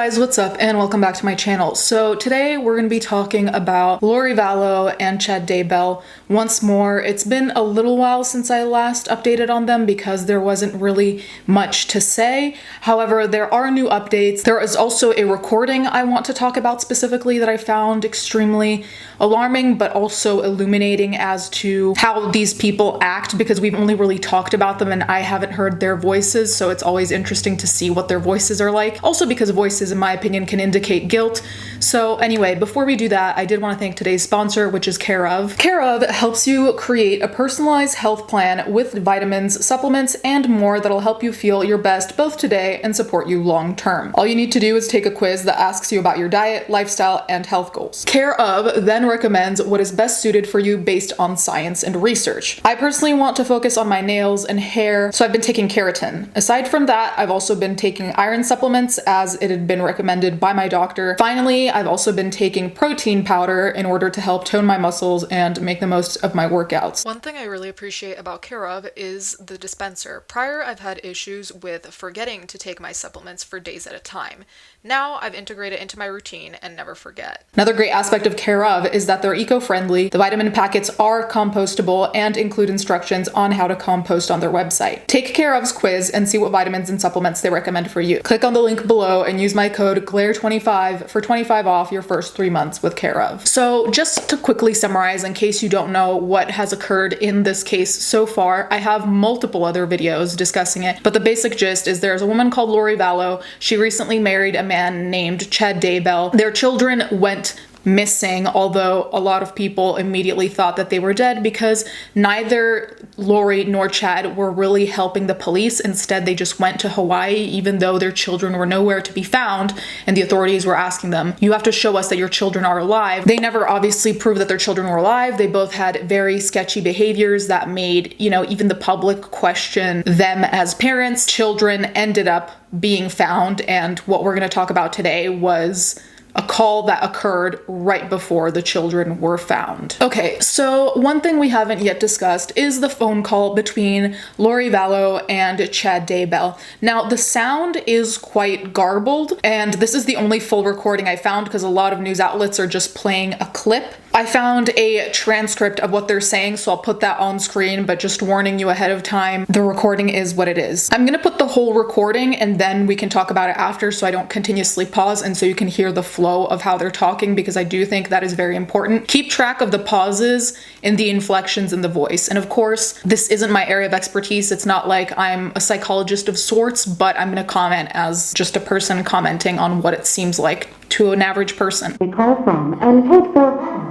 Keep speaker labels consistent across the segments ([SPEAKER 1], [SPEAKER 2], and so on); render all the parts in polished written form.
[SPEAKER 1] guys, what's up and welcome back to my channel. So today we're going to be talking about Vallow and Chad Daybell once more. It's been a little while since I last updated on them because there wasn't really much to say. However, there are new updates. There is also a recording I want to talk about specifically that I found extremely alarming but also illuminating as to how these people act, because we've only really talked about them and I haven't heard their voices, so it's always interesting to see what their voices are like. Also because voices, in my opinion, can indicate guilt. So anyway, before we do that, I did want to thank today's sponsor, which is Care Of. Care Of helps you create a personalized health plan with vitamins, supplements, and more that'll help you feel your best both today and support you long term. All you need to do is take a quiz that asks you about your diet, lifestyle, and health goals. Care Of then recommends what is best suited for you based on science and research. I personally want to focus on my nails and hair, so I've been taking keratin. Aside from that, I've also been taking iron supplements as it had been recommended by my doctor. Finally, I've also been taking protein powder in order to help tone my muscles and make the most of my workouts. One thing I really appreciate about Care Of is the dispenser. Prior, I've had issues with forgetting to take my supplements for days at a time. Now I've integrated it into my routine and never forget. Another great aspect of Care Of is that they're eco-friendly. The vitamin packets are compostable and include instructions on how to compost on their website. Take Care Of's quiz and see what vitamins and supplements they recommend for you. Click on the link below and use my code GLARE25 for 25 off your first 3 months with Care Of. So just to quickly summarize, in case you don't know what has occurred in this case so far, I have multiple other videos discussing it, but the basic gist is there's a woman called Vallow. She recently married a man named Chad Daybell. Their children went missing, although a lot of people immediately thought that they were dead because neither Lori nor Chad were really helping the police. Instead, they just went to Hawaii, even though their children were nowhere to be found, and the authorities were asking them, you have to show us that your children are alive. They never obviously proved that their children were alive. They both had very sketchy behaviors that made, even the public question them as parents. Children ended up being found, and what we're going to talk about today was a call that occurred right before the children were found. Okay, so one thing we haven't yet discussed is the phone call between Vallow and Chad Daybell. Now, the sound is quite garbled, and this is the only full recording I found because a lot of news outlets are just playing a clip. I found a transcript of what they're saying, so I'll put that on screen, but just warning you ahead of time, the recording is what it is. I'm gonna put the whole recording and then we can talk about it after so I don't continuously pause and so you can hear the flow of how they're talking, because I do think that is very important. Keep track of the pauses and the inflections in the voice. And of course, this isn't my area of expertise. It's not like I'm a psychologist of sorts, but I'm gonna comment as just a person commenting on what it seems like to an average person.
[SPEAKER 2] We call from and paid for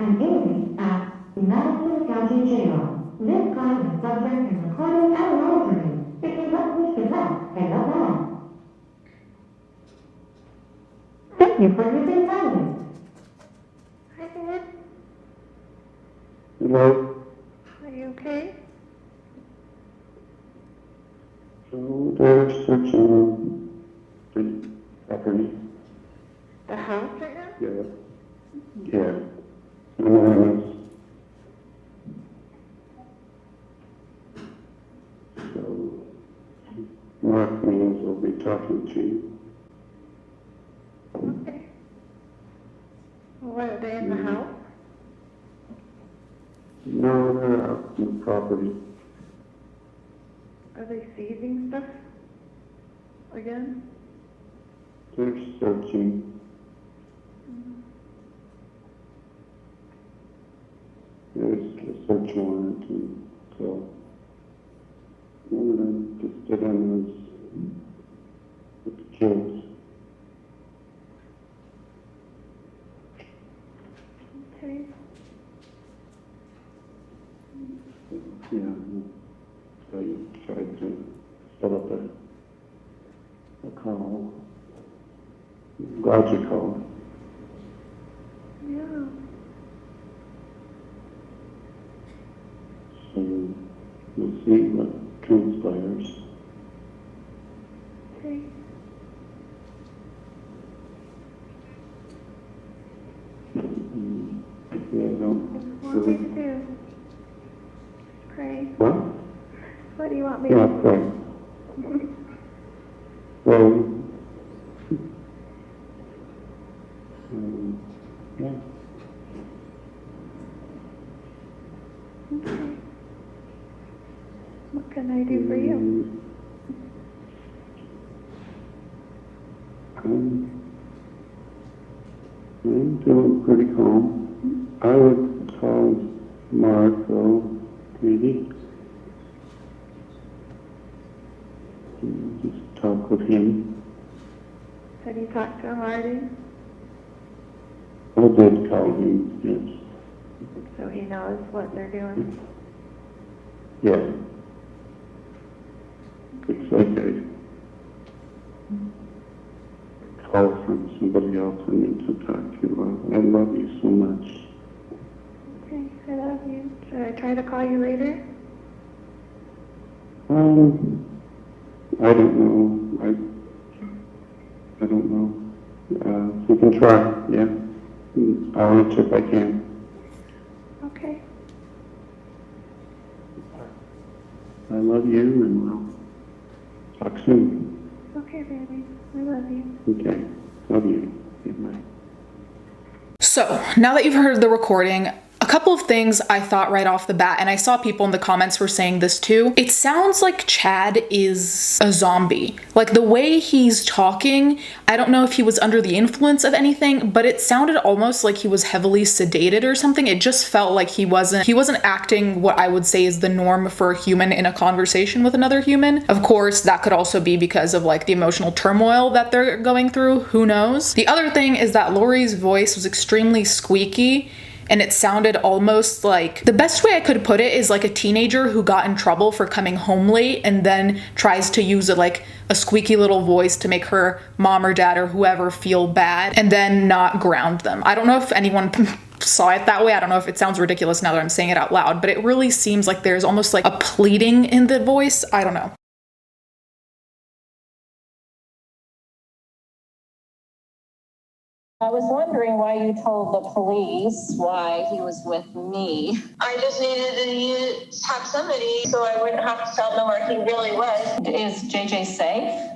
[SPEAKER 2] an alien at the Madison County Jail. This crime is subject to recording and monitoring. If you don't wish to help, hang up now. Thank you for using silence.
[SPEAKER 3] Hi, Dad.
[SPEAKER 4] Hello.
[SPEAKER 3] Are you okay?
[SPEAKER 4] So they're searching the property.
[SPEAKER 3] The house right now?
[SPEAKER 4] Yeah. Yeah. Anonymous. So Mark means will be talking to you.
[SPEAKER 3] Okay. Well, are they in the house?
[SPEAKER 4] No, they're out in the property.
[SPEAKER 3] Are they seizing stuff again?
[SPEAKER 4] They're searching. There's a search warrant, and so we're going to just get in with the kids.
[SPEAKER 3] Okay.
[SPEAKER 4] Yeah, so you tried to set up a call. I'm glad you called.
[SPEAKER 3] Yeah.
[SPEAKER 4] So you'll see what transpires.
[SPEAKER 3] Okay.
[SPEAKER 4] Yeah, don't.
[SPEAKER 3] What do you want me to do? Pray.
[SPEAKER 4] What?
[SPEAKER 3] What do you want me
[SPEAKER 4] Yeah,
[SPEAKER 3] to do?
[SPEAKER 4] pray. Well, yeah.
[SPEAKER 3] Okay. What can I do for you?
[SPEAKER 4] I'm feeling pretty calm. I would call Mark, though, maybe. Just talk with him.
[SPEAKER 3] Have you talked to him already?
[SPEAKER 4] I did call him, yes.
[SPEAKER 3] So he knows what they're doing?
[SPEAKER 4] Yeah. Looks like I call from somebody else I need to talk to. I love you so much.
[SPEAKER 3] Okay, I love you. Should I try to call you later?
[SPEAKER 4] I don't know. I don't know. You can try, yeah. I'll answer if I can.
[SPEAKER 3] Okay.
[SPEAKER 4] I love you, and we'll talk soon.
[SPEAKER 3] Okay, baby. I love you.
[SPEAKER 4] Okay. Love you. Good night.
[SPEAKER 1] So, now that you've heard the recording, a couple of things I thought right off the bat, and I saw people in the comments were saying this too. It sounds like Chad is a zombie. Like the way he's talking, I don't know if he was under the influence of anything, but it sounded almost like he was heavily sedated or something. It just felt like he wasn't acting what I would say is the norm for a human in a conversation with another human. Of course, that could also be because of like the emotional turmoil that they're going through. Who knows? The other thing is that Lori's voice was extremely squeaky. And it sounded almost like, the best way I could put it is like a teenager who got in trouble for coming home late and then tries to use a squeaky little voice to make her mom or dad or whoever feel bad and then not ground them. I don't know if anyone saw it that way. I don't know if it sounds ridiculous now that I'm saying it out loud, but it really seems like there's almost like a pleading in the voice. I don't know.
[SPEAKER 5] I was wondering why you told the police why he was with me.
[SPEAKER 6] I just needed to have somebody so I wouldn't have to tell them where he really was.
[SPEAKER 5] Is JJ safe?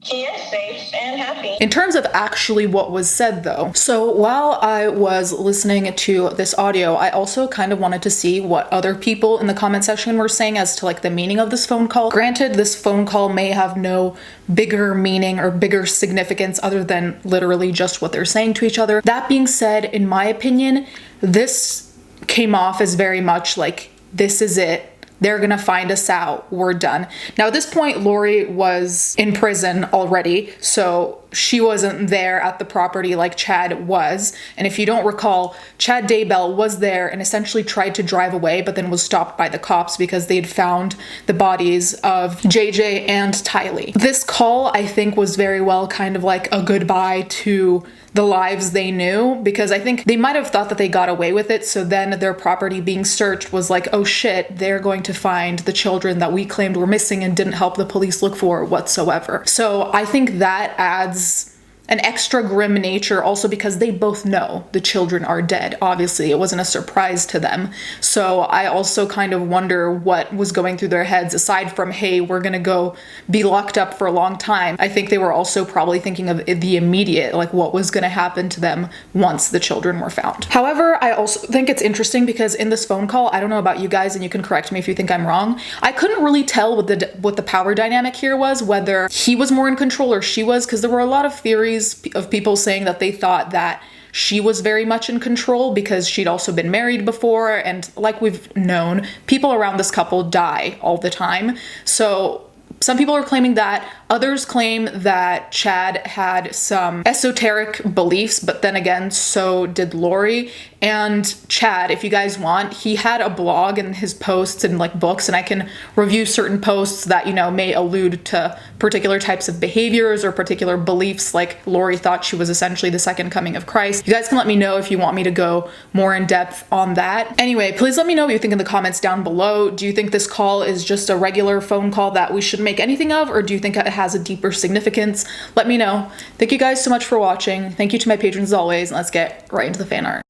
[SPEAKER 6] He is safe and happy.
[SPEAKER 1] In terms of actually what was said though, so while I was listening to this audio, I also kind of wanted to see what other people in the comment section were saying as to like the meaning of this phone call. Granted, this phone call may have no bigger meaning or bigger significance other than literally just what they're saying to each other. That being said, in my opinion, this came off as very much like, this is it. They're gonna find us out. We're done. Now, at this point, Lori was in prison already, so she wasn't there at the property like Chad was. And if you don't recall, Chad Daybell was there and essentially tried to drive away, but then was stopped by the cops because they'd found the bodies of JJ and Tylee. This call, I think, was very well kind of like a goodbye to the lives they knew, because I think they might have thought that they got away with it, so then their property being searched was like, oh shit, they're going to find the children that we claimed were missing and didn't help the police look for whatsoever. So I think that adds an extra grim nature, also because they both know the children are dead. Obviously, it wasn't a surprise to them. So I also kind of wonder what was going through their heads aside from, hey, we're gonna go be locked up for a long time. I think they were also probably thinking of the immediate, like what was gonna happen to them once the children were found. However, I also think it's interesting because in this phone call, I don't know about you guys, and you can correct me if you think I'm wrong, I couldn't really tell what the power dynamic here was, whether he was more in control or she was, because there were a lot of theories of people saying that they thought that she was very much in control because she'd also been married before, and like we've known, people around this couple die all the time. So some people are claiming that. Others claim that Chad had some esoteric beliefs, but then again, so did Lori. And Chad, if you guys want, he had a blog and his posts and like books, and I can review certain posts that, you know, may allude to particular types of behaviors or particular beliefs, like Lori thought she was essentially the second coming of Christ. You guys can let me know if you want me to go more in depth on that. Anyway, please let me know what you think in the comments down below. Do you think this call is just a regular phone call that we shouldn't make anything of, or do you think it has a deeper significance? Let me know. Thank you guys so much for watching. Thank you to my patrons as always, and let's get right into the fan art.